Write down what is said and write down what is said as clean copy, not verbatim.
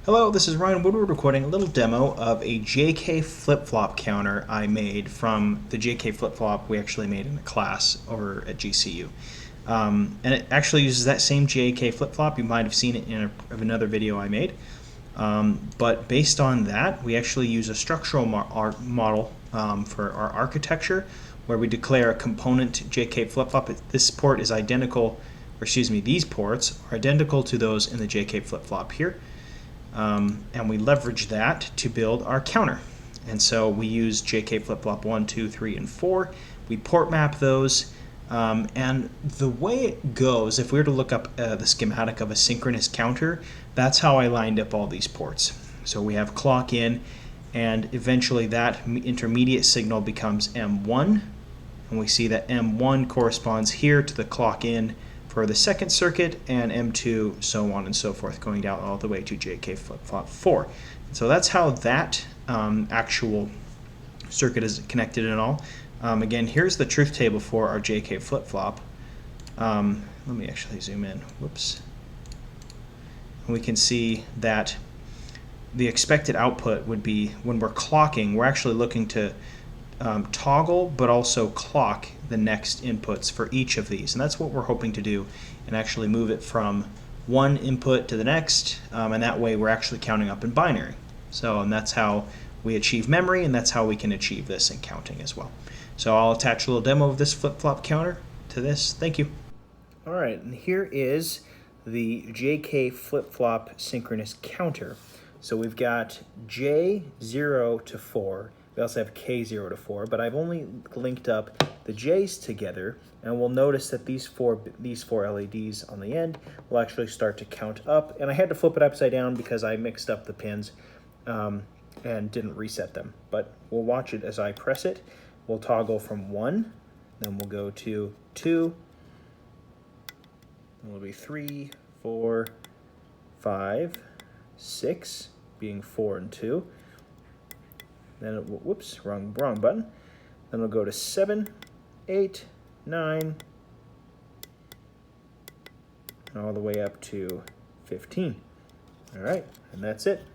Hello, this is Ryan Woodward recording a little demo of a JK flip-flop counter I made from the JK flip-flop we actually made in a class over at GCU. And it actually uses that same JK flip-flop. You might have seen it in another video I made. But based on that, we actually use a structural model for our architecture, where we declare a component JK flip-flop. This port is identical, or excuse me, these ports are identical to those in the JK flip-flop here. And we leverage that to build our counter. And so we use JK flip-flop 1, 2, 3, and 4. We port map those. And the way it goes, if we were to look up the schematic of a synchronous counter, that's how I lined up all these ports. So we have clock in, and eventually that intermediate signal becomes M1. And we see that M1 corresponds here to the clock in for the second circuit, and M2, so on and so forth, going down all the way to JK flip-flop 4. So that's how that actual circuit is connected and all. Again, here's the truth table for our JK flip-flop. Let me actually zoom in. Whoops. And we can see that the expected output would be, when we're clocking, we're actually looking to toggle but also clock the next inputs for each of these, and that's what we're hoping to do, and actually move it from one input to the next, and that way we're actually counting up in binary. And that's how we achieve memory, and that's how we can achieve this in counting as well. So I'll attach a little demo of this flip-flop counter to this. Thank you. Alright, and here is the JK flip-flop synchronous counter. So we've got J0 to 4. We also have K0 to 4, but I've only linked up the J's together, and we'll notice that these four LEDs on the end will actually start to count up. And I had to flip it upside down because I mixed up the pins and didn't reset them. But we'll watch it as I press it. We'll toggle from 1, then we'll go to 2, then it'll be 3, 4, 5, 6, being 4 and 2. Then it will, whoops, wrong button. Then it'll go to 7, 8, 9, all the way up to 15. All right, and that's it.